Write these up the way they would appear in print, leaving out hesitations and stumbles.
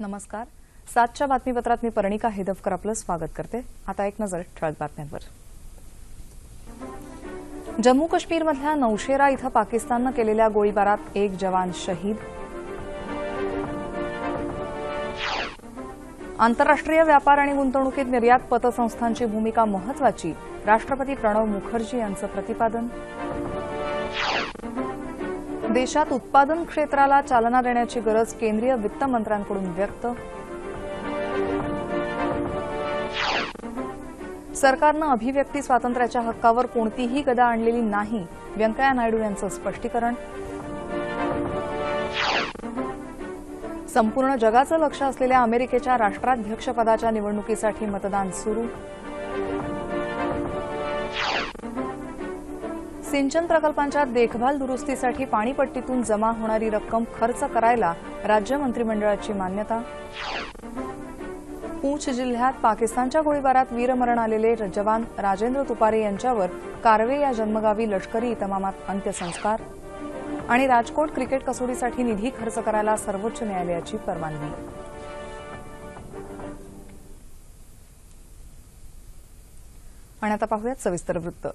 नमस्कार. 7च्या बातमीपत्रात मी पर्णिका हेदवकर आपलं स्वागत करते. आता एक नजर ठळक बातम्यांवर. जम्मू काश्मीरमधल्या नौशेरा इथं पाकिस्ताननं केलेल्या गोळीबारात एक जवान शहीद. आंतरराष्ट्रीय व्यापार आणि गुंतवणुकीत निर्यात पतसंस्थांची भूमिका महत्वाची, राष्ट्रपती प्रणव मुखर्जी यांचं प्रतिपादन. देशात उत्पादन क्षेत्राला चालना देण्याची गरज केंद्रीय वित्तमंत्र्यांकडून व्यक्त. सरकारनं अभिव्यक्ती स्वातंत्र्याच्या हक्कावर कोणतीही गदा आणलेली नाही, व्यंकय्या नायडू यांचं स्पष्टीकरण. संपूर्ण जगाचं लक्ष असलेल्या अमेरिकेच्या राष्ट्राध्यक्षपदाच्या निवडणुकीसाठी मतदान सुरू. सिंचन प्रकल्पांच्या देखभाल दुरुस्तीसाठी पाणीपट्टीतून जमा होणारी रक्कम खर्च करायला राज्य मंत्रिमंडळाची मान्यता. पूंछ जिल्ह्यात पाकिस्तानच्या गोळीबारात वीरमरण आलेले जवान राजेंद्र तुपारे यांच्यावर कारवे या जन्मगावी लष्करी इतमामात अंत्यसंस्कार. आणि राजकोट क्रिकेट कसोटीसाठी निधी खर्च करायला सर्वोच्च न्यायालयाची परवानगी. आणि आता पाहूयात सविस्तर वृत्त.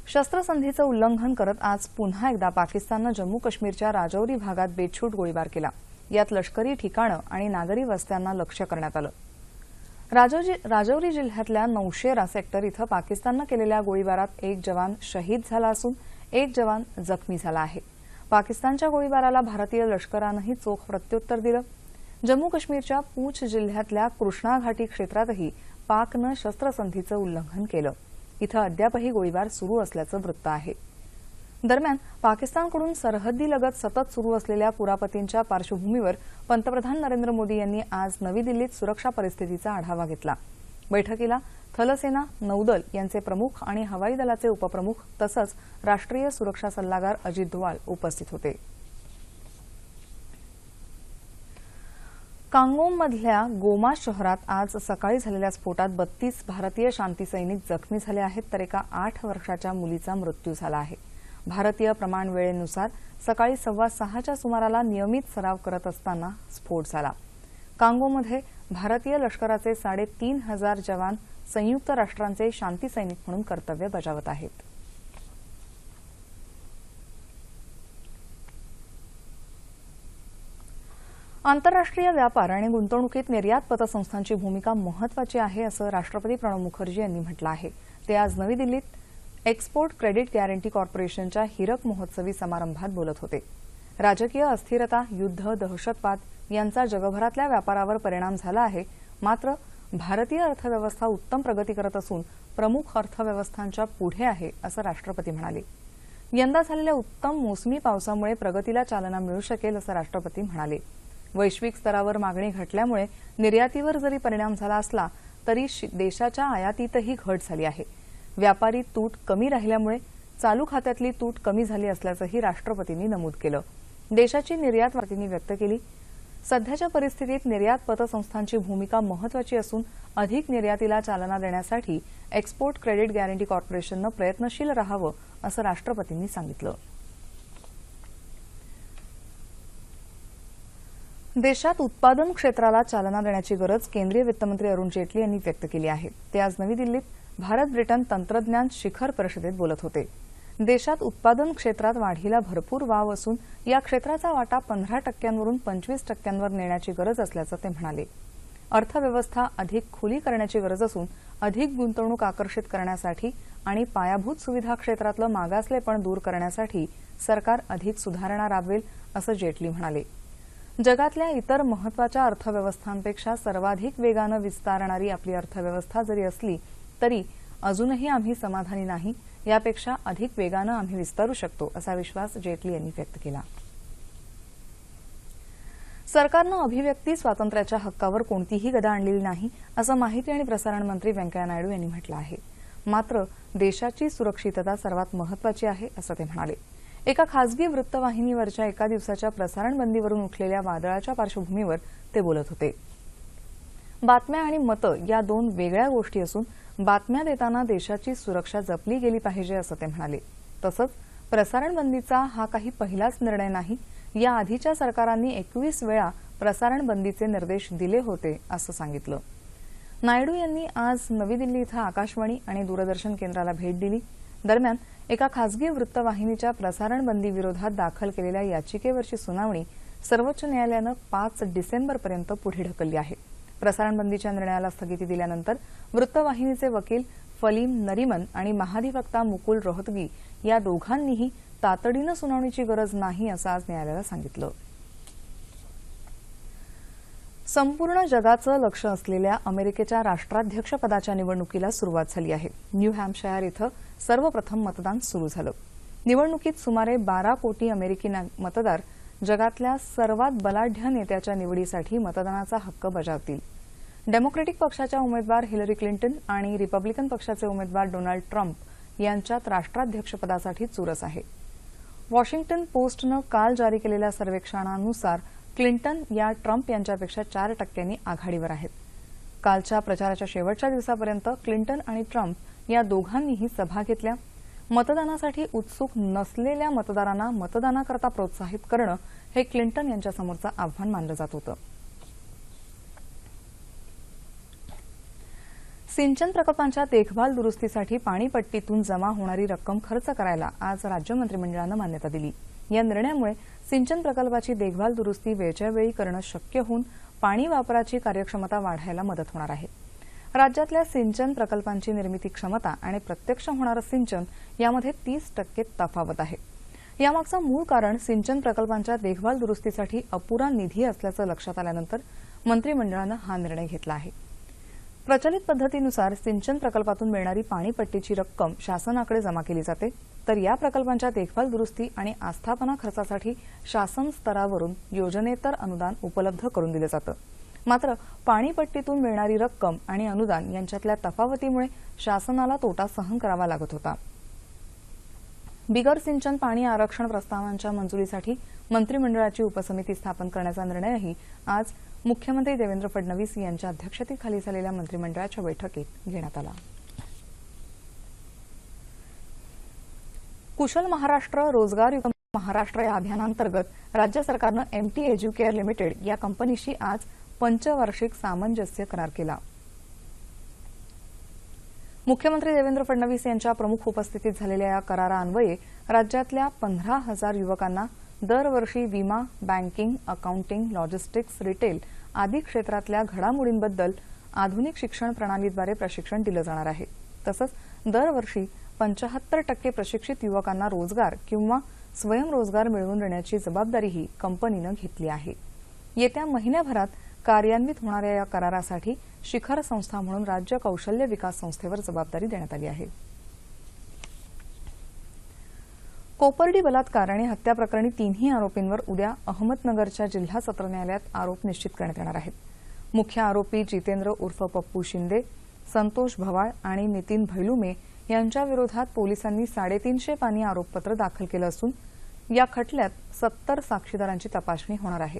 शस्त्रसंधीचं उल्लंघन करत आज पुन्हा एकदा पाकिस्ताननं जम्मू काश्मीरच्या राजौरी भागात बेछूट गोळीबार केला. यात लष्करी ठिकाणं आणि नागरी वस्त्यांना लक्ष्य करण्यात आलं. राजौरी जिल्ह्यातल्या नौशेरा सेक्टर इथं पाकिस्ताननं केलेल्या गोळीबारात एक जवान शहीद झाला असून एक जवान जखमी झाला आहे. पाकिस्तानच्या गोळीबाराला भारतीय लष्करानंही चोख प्रत्युत्तर दिलं. जम्मू काश्मीरच्या पूंछ जिल्ह्यातल्या कृष्णा घाटी क्षेत्रातही पाकनं शस्त्रसंधीचं उल्लंघन केलं. इथं अद्यापही गोळीबार सुरू असल्याचं वृत्त आहे. दरम्यान पाकिस्तानकडून सरहद्दीलगत सतत सुरू असलेल्या कुरापतींच्या पार्श्वभूमीवर पंतप्रधान नरेंद्र मोदी यांनी आज नवी दिल्लीत सुरक्षा परिस्थितीचा आढावा घेतला. बैठकीला थलसेना, नौदल यांचे प्रमुख आणि हवाई दलाचे उपप्रमुख तसंच राष्ट्रीय सुरक्षा सल्लागार अजित डोवाल उपस्थित होते. कांगोममधल्या गोमा शहरात आज सकाळी झालेल्या स्फोटात 32 भारतीय शांती सैनिक जखमी झाले आहेत, तर एका 8 वर्षाच्या मुलीचा मृत्यू झाला आहे. भारतीय प्रमाण वेळेनुसार सकाळी 5:15च्या सुमाराला नियमित सराव करत असताना स्फोट झाला. कांगोमध्ये भारतीय लष्कराचे 3,500 जवान संयुक्त राष्ट्रांचे शांती सैनिक म्हणून कर्तव्य बजावत आहेत. आंतरराष्ट्रीय व्यापार आणि गुंतवणुकीत निर्यात पतसंस्थांची भूमिका महत्वाची आहे, असं राष्ट्रपती प्रणव मुखर्जी यांनी म्हटलं आहे. ते आज नवी दिल्लीत एक्सपोर्ट क्रेडिट गॅरंटी कॉर्पोरेशनच्या हीरक महोत्सवी समारंभात बोलत होते. राजकीय अस्थिरता, युद्ध, दहशतवाद यांचा जगभरातल्या व्यापारावर परिणाम झाला आहे, मात्र भारतीय अर्थव्यवस्था उत्तम प्रगती करत असून प्रमुख अर्थव्यवस्थांच्या पुढे आहे, असं राष्ट्रपती म्हणाले. यंदा झालेल्या उत्तम मोसमी पावसामुळे प्रगतीला चालना मिळू शकेल, असं राष्ट्रपती म्हणाले. वैश्विक स्तरावर मागणी घटल्यामुळे निर्यातीवर जरी परिणाम झाला असला तरी देशाच्या आयातीतही घट झाली आहे. व्यापारी तूट कमी राहिल्यामुळे चालू खात्यातली तूट कमी झाली असल्याचंही राष्ट्रपतींनी नमूद केलं. देशाची निर्यात वाढीने व्यक्त केली. सध्याच्या परिस्थितीत निर्यात पतसंस्थांची भूमिका महत्वाची असून अधिक निर्यातीला चालना देण्यासाठी एक्सपोर्ट क्रेडिट गॅरंटी कॉर्पोरेशननं प्रयत्नशील राहावं, असं राष्ट्रपतींनी सांगितलं. देशात उत्पादन क्षेत्राला चालना देण्याची गरज केंद्रीय वित्तमंत्री अरुण जेटली यांनी व्यक्त केली आहे. ते आज नवी दिल्लीत भारत ब्रिटन तंत्रज्ञान शिखर परिषदेत बोलत होते. देशात उत्पादन क्षेत्रात वाढीला भरपूर वाव असून या क्षेत्राचा वाटा 15%वरून 25%वर नेण्याची गरज असल्याचं ते म्हणाले. अर्थव्यवस्था अधिक खुली करण्याची गरज असून अधिक गुंतवणूक आकर्षित करण्यासाठी आणि पायाभूत सुविधा क्षेत्रातलं मागासलेपण दूर करण्यासाठी सरकार अधिक सुधारणा राबवेल, असं जेटली म्हणाले. जगातल्या इतर महत्वाच्या अर्थव्यवस्थांपेक्षा सर्वाधिक वेगानं विस्तारणारी आपली अर्थव्यवस्था जरी असली तरी अजूनही आम्ही समाधानी नाही. यापेक्षा अधिक वेगानं आम्ही विस्तारू शकतो, असा विश्वास जेटली यांनी व्यक्त केला. सरकारनं अभिव्यक्ती स्वातंत्र्याच्या हक्कावर कोणतीही गदा आणलेली नाही, असं माहिती आणि प्रसारण मंत्री व्यंकय्या नायडू यांनी म्हटलं आहे. मात्र देशाची सुरक्षितता सर्वात महत्वाची आहे, असं ते म्हणाले. एका खासगी वृत्तवाहिनीवरच्या एका दिवसाच्या प्रसारण बंदीवरून उठलेल्या वादळाच्या पार्श्वभूमीवर ते बोलत होते. बातम्या आणि मतं या 2 वेगळ्या गोष्टी असून बातम्या देताना देशाची सुरक्षा जपली गेली पाहिजे, असं ते म्हणाले. तसंच प्रसारण बंदीचा हा काही पहिलाच निर्णय नाही. या आधीच्या सरकारांनी 21 वेळा प्रसारण बंदीचे निर्देश दिले होते असं सांगितलं। नायडू यांनी आज नवी दिल्ली इथं आकाशवाणी आणि दूरदर्शन केंद्राला भेट दिली। दरम्यान एका खासगी वृत्तवाहिनीच्या प्रसारण बंदी विरोधात दाखल केलेल्या याचिकेवरची सुनावणी सर्वोच्च न्यायालयानं 5 डिसेंबरपर्यंत पुढे ढकलली आहे। प्रसारण बंदीच्या निर्णयाला स्थगिती दिल्यानंतर वृत्तवाहिनीचे वकील फलीम नरीमन आणि महाधिवक्ता मुकुल रोहतगी या दोघांनीही तातडीनं सुनावणीची गरज नाही असं आज न्यायालयाला सांगितलं। संपूर्ण जगाचं लक्ष असलेल्या अमेरिकेच्या राष्ट्राध्यक्षपदाच्या निवडणुकीला सुरुवात झाली आहे। न्यू हॅम्पशायर इथं सर्वप्रथम मतदान सुरू झालं। निवडणुकीत सुमारे 12 कोटी अमेरिकी मतदार जगातल्या सर्वात बलाढ्य नेत्याच्या निवडीसाठी मतदानाचा हक्क बजावतील। डेमोक्रॅटिक पक्षाच्या उमेदवार हिलरी क्लिंटन आणि रिपब्लिकन पक्षाचे उमेदवार डोनाल्ड ट्रम्प यांच्यात राष्ट्राध्यक्षपदासाठी चुरस आहे। वॉशिंग्टन पोस्टनं काल जारी केलेल्या सर्वेक्षणानुसार क्लिंटन या ट्रम्प यांच्यापेक्षा 4% आघाडीवर आहेत। कालच्या प्रचाराच्या शेवटच्या दिवसापर्यंत क्लिंटन आणि ट्रम्प या दोघांनीही सभा घेतल्या। मतदानासाठी उत्सुक नसलेल्या मतदारांना मतदानाकरता प्रोत्साहित करणं हे क्लिंटन यांच्यासमोरचं आव्हान मानलं जात होतं। सिंचन प्रकल्पांच्या देखभाल दुरुस्तीसाठी पाणीपट्टीतून जमा होणारी रक्कम खर्च करायला आज राज्य मंत्रिमंडळानं मान्यता दिली। या निर्णयामुळे सिंचन प्रकल्पाची देखभाल दुरुस्ती वेळच्या वेळी करणं शक्य होऊन पाणी वापराची कार्यक्षमता वाढायला मदत होणार आहे। राज्यातल्या सिंचन प्रकल्पांची निर्मिती क्षमता आणि प्रत्यक्ष होणारं सिंचन यामध्ये 30% तफावत आहे। यामागचं मूळ कारण सिंचन प्रकल्पांच्या देखभाल दुरुस्तीसाठी अपुरा निधी असल्याचं लक्षात आल्यानंतर मंत्रिमंडळानं हा निर्णय घेतला आहे। प्रचलित पद्धतीनुसार सिंचन प्रकल्पातून मिळणारी पाणीपट्टीची रक्कम शासनाकडे जमा केली जाते, तर या प्रकल्पांच्या देखभाल दुरुस्ती आणि आस्थापना खर्चासाठी शासन स्तरावरून योजनेतर अनुदान उपलब्ध करून दिलं जातं। मात्र पाणीपट्टीतून मिळणारी रक्कम आणि अनुदान यांच्यातल्या तफावतीमुळे शासनाला तोटा सहन करावा लागत होता। बिगर सिंचन पाणी आरक्षण प्रस्तावांच्या मंजुरीसाठी मंत्रिमंडळाची उपसमिती स्थापन करण्याचा निर्णयही आज मुख्यमंत्री देवेंद्र फडणवीस यांच्या अध्यक्षतेखाली झालेल्या मंत्रिमंडळाच्या बैठकीत घेण्यात आला। कुशल महाराष्ट्र रोजगारयुक्त महाराष्ट्र या अभियानांतर्गत राज्य सरकारनं एमटी एज्युकेअर लिमिटेड या कंपनीशी आज पंचवार्षिक सामंजस्य करार केला। मुख्यमंत्री देवेंद्र फडणवीस यांच्या प्रमुख उपस्थितीत झालेल्या या करारान्वये राज्यातल्या 15,000 युवकांना दरवर्षी विमा, बँकिंग, अकाउंटिंग, लॉजिस्टिक्स, रिटेल आदी क्षेत्रातल्या घडामोडींबद्दल आधुनिक शिक्षण प्रणालीद्वारे प्रशिक्षण दिलं जाणार आहे। तसंच दरवर्षी 75% प्रशिक्षित युवकांना रोजगार किंवा स्वयंरोजगार मिळवून देण्याची जबाबदारीही कंपनीनं घेतली आहे। येत्या महिन्याभरात कार्यान्वित होणाऱ्या या करारासाठी शिखर संस्था म्हणून राज्य कौशल्य विकास संस्थेवर जबाबदारी देण्यात आली आहे। कोपर्डी बलात्कार आणि हत्या प्रकरणी 3ही आरोपींवर उद्या अहमदनगरच्या जिल्हा सत्र न्यायालयात आरोप निश्चित करण्यात येणार आहेत। मुख्य आरोपी जितेंद्र उर्फ पप्पू शिंदे, संतोष भवाळ आणि नितीन भैलुमे यांच्या विरोधात पोलिसांनी 350 पानी आरोपपत्र दाखल केलं असून या खटल्यात 70 साक्षीदारांची तपासणी होणार आहे।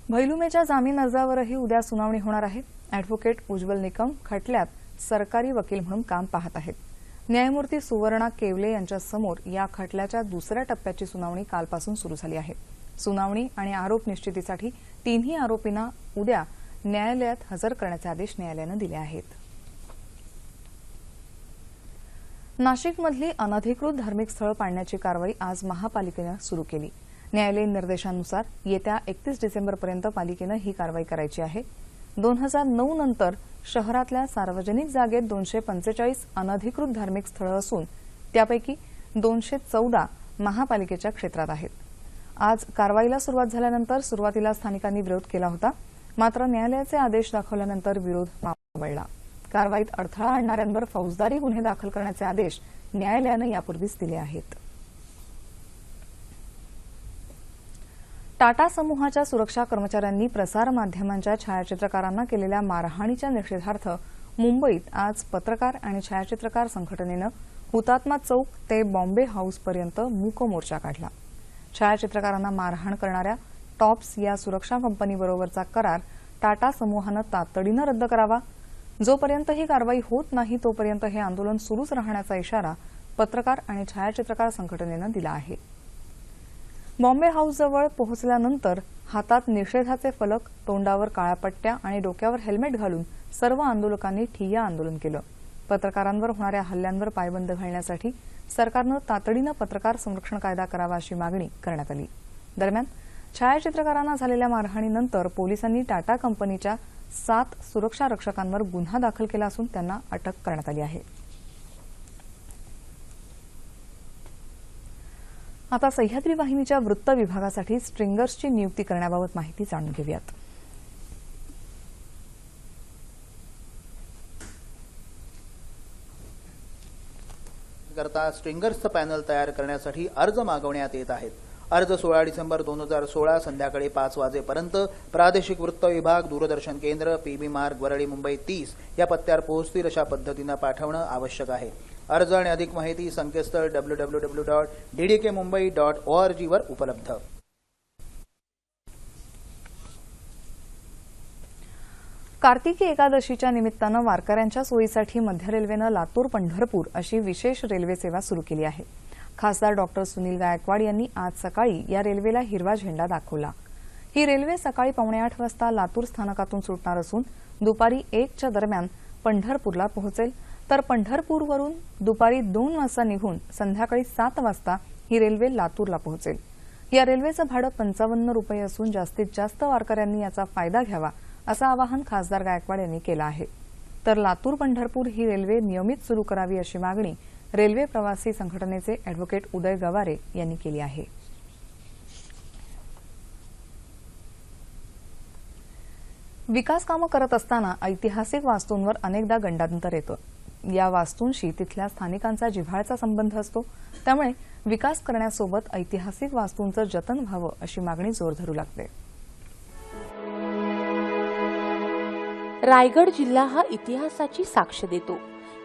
भैलुमेच्या जामीन अर्जावरही उद्या सुनावणी होणार आहे। अॅडव्होकेट उज्ज्वल निकम खटल्यात सरकारी वकील म्हणून काम पाहत आहेत। न्यायमूर्ती सुवर्णा केवले यांच्यासमोर या खटल्याच्या दुसऱ्या टप्प्याची सुनावणी कालपासून सुरू झाली आहे। सुनावणी आणि आरोप निश्चितीसाठी 3ही आरोपींना उद्या न्यायालयात हजर करण्याचे आदेश न्यायालयानं दिले आहेत। नाशिकमधली अनधिकृत धार्मिक स्थळं पाडण्याची कारवाई आज महापालिकेनं सुरू केली। न्यायालयीन निर्देशांनुसार येत्या 31 डिसेंबरपर्यंत पालिकेनं ही कारवाई करायची आहे। 2009 नंतर शहरातल्या सार्वजनिक जागेत 245 अनधिकृत धार्मिक स्थळं असून त्यापैकी 214 महापालिकेच्या क्षेत्रात आहेत। आज कारवाईला सुरुवात झाल्यानंतर सुरुवातीला स्थानिकांनी विरोध केला होता, मात्र न्यायालयाचे आदेश दाखवल्यानंतर विरोध मावळला। कारवाईत अडथळा आणणाऱ्यांवर फौजदारी गुन्हे दाखल करण्याचे आदेश न्यायालयानं यापूर्वीच दिले आहेत। टाटा समूहाच्या सुरक्षा कर्मचाऱ्यांनी प्रसारमाध्यमांच्या छायाचित्रकारांना केलेल्या मारहाणीच्या निषेधार्थ मुंबईत आज पत्रकार आणि छायाचित्रकार संघटनेनं हुतात्मा चौक ते बॉम्बे हाऊसपर्यंत मूक मोर्चा काढला। छायाचित्रकारांना मारहाण करणाऱ्या टॉप्स या सुरक्षा कंपनीबरोबरचा करार टाटा समूहानं तातडीनं रद्द करावा। जोपर्यंत ही कारवाई होत नाही तोपर्यंत हे आंदोलन सुरूच राहण्याचा इशारा पत्रकार आणि छायाचित्रकार संघटनेनं दिला आहे। बॉम्बे हाऊसजवळ पोहोचल्यानंतर हातात निषेधाचे फलक, तोंडावर काळ्या पट्ट्या आणि डोक्यावर हेल्मेट घालून सर्व आंदोलकांनी ठिय्या आंदोलन केलं। पत्रकारांवर होणाऱ्या हल्ल्यांवर पायबंद घालण्यासाठी सरकारनं तातडीनं पत्रकार संरक्षण कायदा करावा अशी मागणी करण्यात आली। दरम्यान छायाचित्रकारांना झालेल्या मारहाणीनंतर पोलिसांनी टाटा कंपनीच्या 7 सुरक्षा रक्षकांवर गुन्हा दाखल केला असून त्यांना अटक करण्यात आली आहे। आता सह्याद्री वाहिनीच्या वृत्त विभागासाठी स्ट्रिंगर्सची नियुक्ती करण्याबाबत माहिती जाणून घेऊयात। करता स्ट्रिंगर्सचं पॅनल तयार करण्यासाठी अर्ज मागवण्यात येत आहेत। अर्ज 16 डिसेंबर 2016 संध्याकाळी 5 वाजेपर्यंत प्रादेशिक वृत्त विभाग, दूरदर्शन केंद्र, पीबी मार्ग, वरळी, मुंबई 30 या पत्त्यावर पोहोचतील अशा पद्धतीनं पाठवणं आवश्यक आहे। अर्ज आणि अधिक माहिती संकेतस्थळ www.ddkmumbai.org वर उपलब्ध। कार्तिकी एकादशीच्या निमित्तानं वारकऱ्यांच्या सोयीसाठी मध्य रेल्वेनं लातूर-पंढरपूर अशी विशेष रेल्वे सेवा सुरू केली आहे। खासदार डॉक्टर सुनील गायकवाड यांनी आज सकाळी या रेल्वेला हिरवा झेंडा दाखवला। ही रेल्वे सकाळी 7:45 वाजता लातूर स्थानकातून सुटणार असून दुपारी 1च्या दरम्यान पंढरपूरला पोहोचेल, तर पंढरपूरवरून दुपारी 2 वाजता निघून संध्याकाळी 7 वाजता ही रेल्वे लातूरला पोहोचेल। या रेल्वेचं भाडं 55 रुपये असून जास्तीत जास्त वारकऱ्यांनी याचा फायदा घ्यावा असं आवाहन खासदार गायकवाड यांनी केलं आहे। तर लातूर-पंढरपूर ही रेल्वे नियमित सुरू करावी अशी मागणी रेल्वे प्रवासी संघटनेचे अॅडव्होकेट उदय गवारे यांनी केली आहे। विकास कामं करत असताना ऐतिहासिक वास्तूंवर अनेकदा गंडांतर येतं। या वास्तूंशी तिथल्या स्थानिकांचा जिव्हाळ्याचा संबंध असतो, त्यामुळे विकास करण्यासोबत ऐतिहासिक वास्तूंचं जतन व्हावं अशी मागणी जोर धरू लागते। रायगड जिल्हा हा इतिहासाची साक्ष देतो।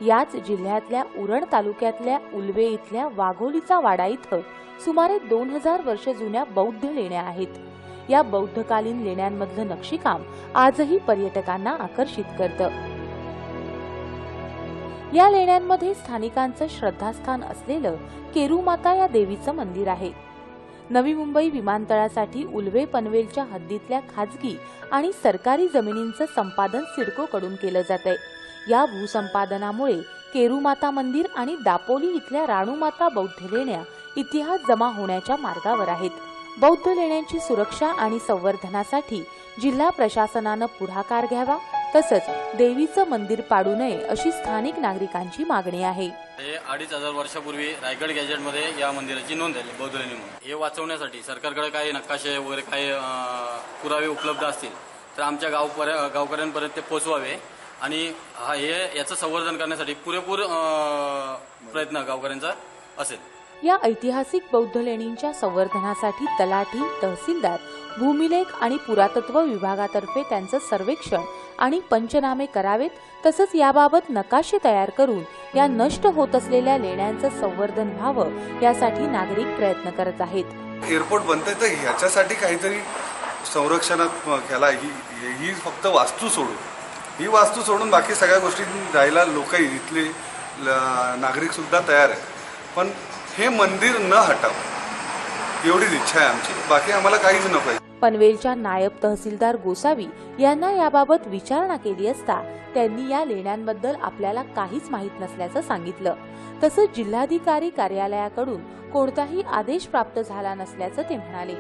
याच जिल्ह्यातल्या उरण तालुक्यातल्या उलवे इथल्या वाघोलीचा वाडा इथं सुमारे 2000 वर्ष जुन्या बौद्ध लेण्या आहेत। या बौद्धकालीन लेण्यांमधलं नक्षीकाम आजही पर्यटकांना आकर्षित करतं। या लेण्यांमध्ये स्थानिकांचं श्रद्धास्थान असलेलं केरूमाता या देवीचं मंदिर आहे। नवी मुंबई विमानतळासाठी उलवे पनवेलच्या हद्दीतल्या खाजगी आणि सरकारी जमिनींचं संपादन सिडकोकडून केलं जातंय। या भूसंपादनामुळे केरूमाता मंदिर आणि दापोली इथल्या राणूमाता बौद्ध लेण्या इतिहास जमा होण्याच्या मार्गावर आहेत। बौद्ध लेण्यांची सुरक्षा आणि संवर्धनासाठी जिल्हा प्रशासनानं पुढाकार घ्यावा, तसंच देवीचं मंदिर पाडू नये अशी स्थानिक नागरिकांची मागणी आहे। 2500 वर्षापूर्वी रायगड गॅजेटमध्ये या मंदिराची नोंद झाली बौद्ध लेणी म्हणून। हे वाचवण्यासाठी सरकारकडे काही नकाशे वगैरे काही पुरावे उपलब्ध असतील तर आमच्या गावकऱ्यांपर्यंत ते पोहोचवावे आणि याचं संवर्धन करण्यासाठी पुरेपूर प्रयत्न गावकऱ्यांचा असेल। या ऐतिहासिक बौद्ध लेणींच्या संवर्धनासाठी तलाठी, तहसीलदार, भूमिलेख आणि पुरातत्व विभागातर्फे त्यांचं सर्वेक्षण आणि पंचनामे करावेत, तसंच याबाबत नकाशे तयार करून या नष्ट होत असलेल्या लेण्यांचं संवर्धन व्हावं यासाठी नागरिक प्रयत्न करत आहेत। एअरपोर्ट बनतंय तर ह्याच्यासाठी काहीतरी संरक्षणात घ्यायला ही फक्त ही वास्तू सोडून बाकी सगळ्या गोष्टी जायला लोक इथले नागरिक सुद्धा तयार आहेत, पण हे मंदिर न हटावं एवढीच इच्छा आहे आमची, बाकी आम्हाला काहीच नको आहे। पनवेलच्या नायब तहसीलदार गोसावी यांना याबाबत विचारणा केली असता त्यांनी या लेण्यांबद्दल आपल्याला काहीच माहीत नसल्याचं सांगितलं। तसंच जिल्हाधिकारी कार्यालयाकडून कोणताही आदेश प्राप्त झाला नसल्याचं ते म्हणाले।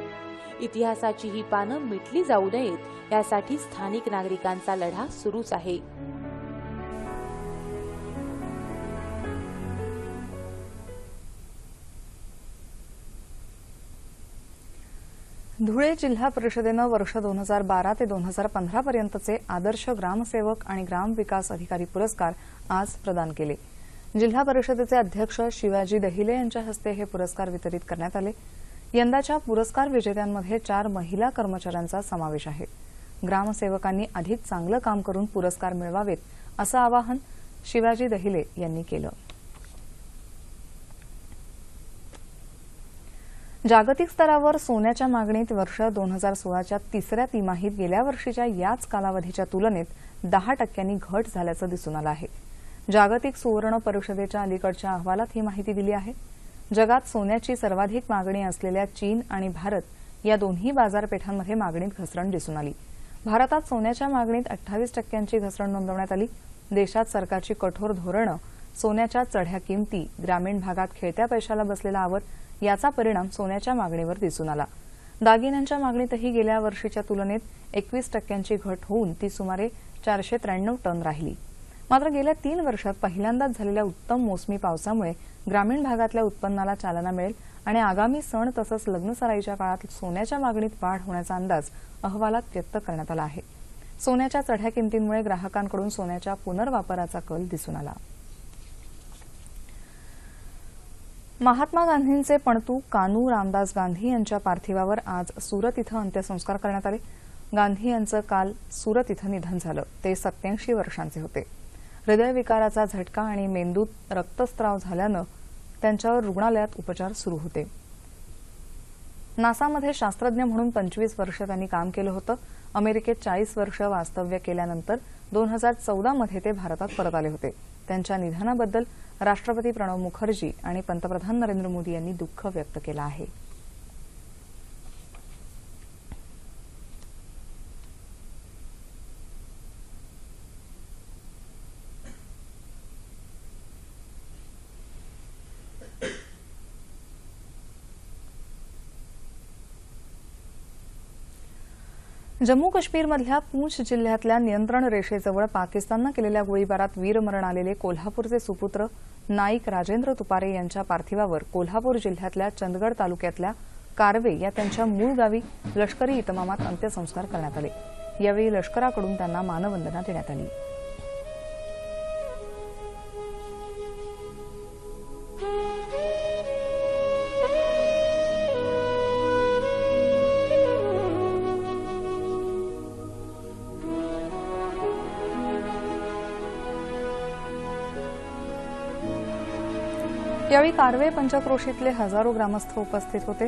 इतिहासाची ही पानं मिटली जाऊ नयेत यासाठी स्थानिक नागरिकांचा लढा सुरूच आहे। धुळे जिल्हा परिषदेनं वर्ष 2012 ते 2015 पर्यंतचे आदर्श ग्रामसेवक आणि ग्रामविकास अधिकारी पुरस्कार आज प्रदान केले। जिल्हा परिषदेचे अध्यक्ष शिवाजी दहिले यांच्या हस्ते हे पुरस्कार वितरित करण्यात आले। यंदाच्या पुरस्कार विजेत्यांमध्ये 4 महिला कर्मचाऱ्यांचा समावेश आहे। ग्रामसेवकांनी अधिक चांगलं काम करून पुरस्कार मिळवावेत असं आवाहन शिवाजी दहिले यांनी केलं। जागतिक स्तरावर सोन्याच्या मागणीत वर्ष 2016च्या तिसऱ्या तिमाहीत गेल्या वर्षीच्या याच कालावधीच्या तुलनेत 10% घट झाल्याचं दिसून आलं आहे। जागतिक सुवर्ण परिषदेच्या अलीकडच्या अहवालात ही माहिती दिली आहे। जगात सोन्याची सर्वाधिक मागणी असलेल्या चीन आणि भारत या दोन्ही बाजारपेठांमध्ये मागणीत घसरण दिसून आली. भारतात सोन्याच्या मागणीत 28% घसरण नोंदवण्यात आली. देशात सरकारची कठोर धोरणं, सोन्याच्या चढ्या किमती, ग्रामीण भागात खेळत्या पैशाला बसलेला आवर याचा परिणाम सोन्याच्या मागणीवर दिसून आला. दागिन्यांच्या मागणीतही गेल्या वर्षीच्या तुलनेत 21% घट होऊन ती सुमारे 493 टन राहिली. मात्र गेल्या 3 वर्षात पहिल्यांदाच झालेल्या उत्तम मोसमी पावसामुळे ग्रामीण भागातल्या उत्पन्नाला चालना मिळेल आणि आगामी सण तसंच लग्नसराईच्या काळात सोन्याच्या मागणीत वाढ होण्याचा अंदाज अहवालात व्यक्त करण्यात आला आहे. सोन्याच्या चढ्या किमतींमुळे ग्राहकांकडून सोन्याच्या पुनर्वापराचा कल दिसून आला. महात्मा गांधींचे पणतू कान्हू रामदास गांधी यांच्या पार्थिवावर आज सुरत इथं अंत्यसंस्कार करण्यात आले. गांधी यांचं काल सुरत इथं निधन झालं. ते 87 वर्षांचे होते. हृदयविकाराचा झटका आणि मेंदूत रक्तस्राव झाल्यानं त्यांच्यावर रुग्णालयात उपचार सुरू होते. नासामध्ये शास्त्रज्ञ म्हणून 25 वर्ष त्यांनी काम केलं होतं. अमेरिकेत 40 वर्ष वास्तव्य केल्यानंतर 2014 मध्ये ते भारतात परत आले होते. त्यांच्या निधनाबद्दल राष्ट्रपती प्रणव मुखर्जी आणि पंतप्रधान नरेंद्र मोदी यांनी दुःख व्यक्त केलं आहे. जम्मू काश्मीरमधल्या पूंछ जिल्ह्यातल्या नियंत्रण रेषेजवळ पाकिस्ताननं केलेल्या गोळीबारात वीरमरण आलेले कोल्हापूरचे सुपुत्र नाईक राजेंद्र तुपारे यांच्या पार्थिवावर कोल्हापूर जिल्ह्यातल्या चंदगड तालुक्यातल्या कारवे या त्यांच्या मूळ गावी लष्करी इतमामात अंत्यसंस्कार करण्यात आले. यावेळी लष्कराकडून त्यांना मानवंदना देण्यात आली. यावेळी कारवे पंचक्रोशीतले हजारो ग्रामस्थ उपस्थित होते.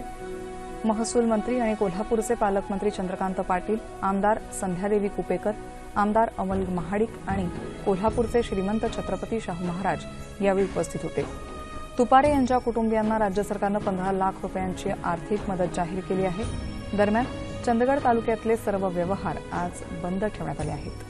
महसूल मंत्री आणि कोल्हापूरचे पालकमंत्री चंद्रकांत पाटील, आमदार संध्यादेवी कुपेकर, आमदार अमल महाडिक आणि कोल्हापूरचे श्रीमंत छत्रपती शाहू महाराज यावेळी उपस्थित होते. तुपारे यांच्या कुटुंबियांना राज्य सरकारनं 15 लाख रुपयांची आर्थिक मदत जाहीर केली आहे. दरम्यान चंदगड तालुक्यातले सर्व व्यवहार आज बंद ठेवण्यात आले आहेत.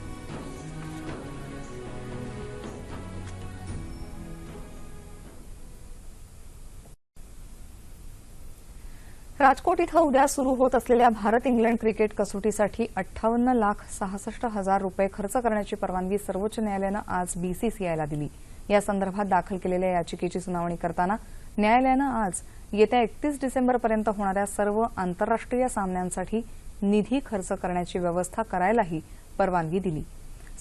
राजकोट इथं उद्या सुरू होत असलेल्या भारत इंग्लंड क्रिकेट कसोटीसाठी 58,66,000 रुपये खर्च करण्याची परवानगी सर्वोच्च न्यायालयानं आज बीसीसीआयला दिली. या संदर्भात दाखल केलेल्या याचिकेची सुनावणी करताना न्यायालयानं आज येत्या 31 डिसेंबरपर्यंत होणाऱ्या सर्व आंतरराष्ट्रीय सामन्यांसाठी निधी खर्च करण्याची व्यवस्था करायलाही परवानगी दिली.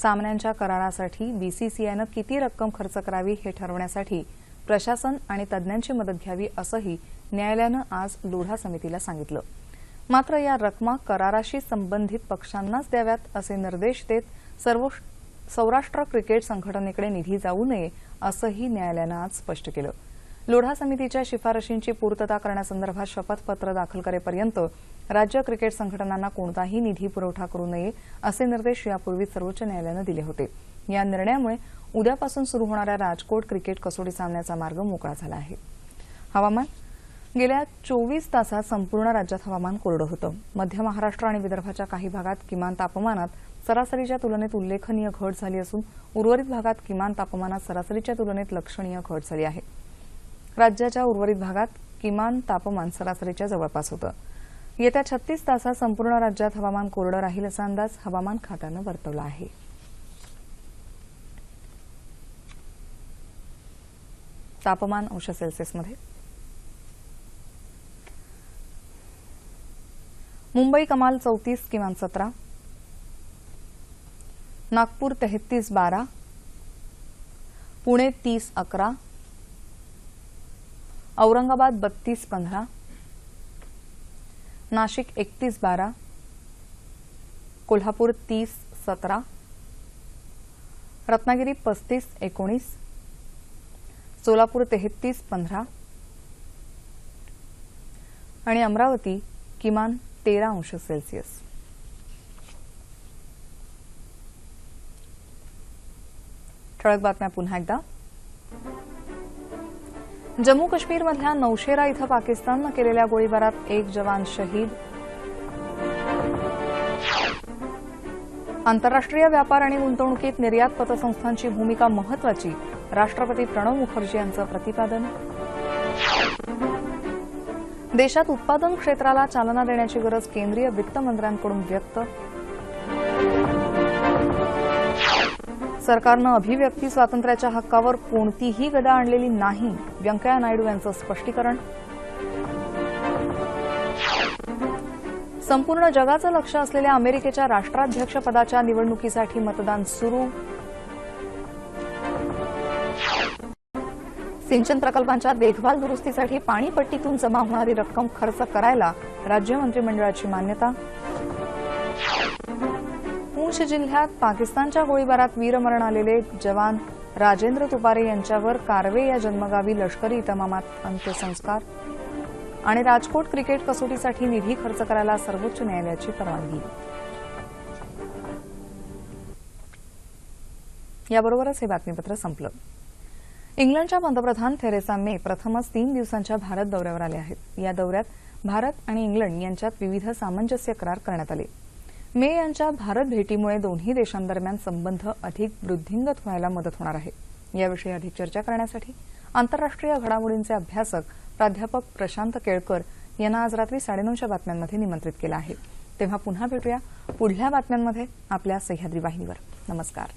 सामन्यांच्या करारासाठी बीसीसीआयनं किती रक्कम खर्च करावी हे ठरवण्यासाठी प्रशासन आणि तज्ज्ञांची मदत घ्यावी असंही न्यायालयानं आज लोढा समितीला सांगितलं. मात्र या रकमा कराराशी संबंधित पक्षांनाच द्याव्यात असे निर्देश देत सौराष्ट्र क्रिकेट संघटनेकडे निधी जाऊ नये असंही न्यायालयानं आज स्पष्ट केलं. लोढा समितीच्या शिफारशींची पूर्तता करण्यासंदर्भात शपथपत्र दाखल करेपर्यंत राज्य क्रिकेट संघटनांना कोणताही निधी पुरवठा करू नये असे निर्देश यापूर्वी सर्वोच्च न्यायालयानं दिले होते. या निर्णयामुळे उद्यापासून सुरू होणाऱ्या राजकोट क्रिकेट कसोटी सामन्याचा मार्ग मोकळा झाला आहे. हवामान. गेल्या 24 तासात संपूर्ण राज्यात हवामान कोरडं होतं. मध्य महाराष्ट्र आणि विदर्भाच्या काही भागात किमान तापमानात सरासरीच्या तुलनेत उल्लेखनीय घट झाली असून उर्वरित भागात किमान तापमानात सरासरीच्या तुलनेत लक्षणीय घट झाली आहे. राज्याच्या उर्वरित भागात किमान तापमान सरासरीच्या जवळपास होतं. येत्या 36 तासात संपूर्ण राज्यात हवामान कोरडं राहील असा अंदाज हवामान खात्यानं वर्तवला आहे. तापमान अंश सेल्सिअसमध्ये. मुंबई कमाल 34, किमान 17. नागपूर 33-12. पुणे 30-11. औरंगाबाद 32-15. नाशिक 31-12. कोल्हापूर 30-17. रत्नागिरी 35-19. सोलापूर 33-15. आणि अमरावती किमान 13 अंश सेल्सिअस. ठळक बातम्या पुन्हा एकदा. जम्मू काश्मीरमधल्या नौशेरा इथं पाकिस्ताननं केलेल्या गोळीबारात एक जवान शहीद. आंतरराष्ट्रीय व्यापार आणि गुंतवणुकीत निर्यात पतसंस्थांची भूमिका महत्वाची, राष्ट्रपती प्रणव मुखर्जी यांचं प्रतिपादन. देशात उत्पादन क्षेत्राला चालना देण्याची गरज केंद्रीय वित्तमंत्र्यांकडून व्यक्त. सरकारनं अभिव्यक्ती स्वातंत्र्याच्या हक्कावर कोणतीही गदा आणलेली नाही, व्यंकय्या नायडू यांचं स्पष्टीकरण. संपूर्ण जगाचं लक्ष असलेल्या अमेरिकेच्या राष्ट्राध्यक्षपदाच्या निवडणुकीसाठी मतदान सुरू. सिंचन प्रकल्पांच्या देखभाल दुरुस्तीसाठी पाणीपट्टीतून जमा होणारी रक्कम खर्च करायला राज्य मंत्रिमंडळाची मान्यता. पूंछ जिल्ह्यात पाकिस्तानच्या गोळीबारात वीरमरण आलेले जवान राजेंद्र तुपारे यांच्यावर कारवे या जन्मगावी लष्करी इतमामात अंत्यसंस्कार. आणि राजकोट क्रिकेट कसोटीसाठी निधी खर्च करायला सर्वोच्च न्यायालयाची परवानगी. याबरोबरच हे बातमीपत्र संपलं. इंग्लंडच्या पंतप्रधान थेरेसा मे प्रथमच 3 दिवसांच्या भारत दौऱ्यावर आले आहेत. या दौऱ्यात भारत आणि इंग्लंड यांच्यात विविध सामंजस्य करार करण्यात आले. मे यांच्या भारत भेटीमुळे दोन्ही देशांदरम्यान संबंध अधिक वृद्धिंगत व्हायला मदत होणार आहे. याविषयी अधिक चर्चा करण्यासाठी आंतरराष्ट्रीय घडामोडींचे अभ्यासक प्राध्यापक प्रशांत केळकर यांना आज रात्री 9:30च्या बातम्यांमध्ये निमंत्रित केलं आहे. तेव्हा पुन्हा भेटूया पुढल्या बातम्यांमध्ये आपल्या सह्याद्री वाहिनीवर. नमस्कार.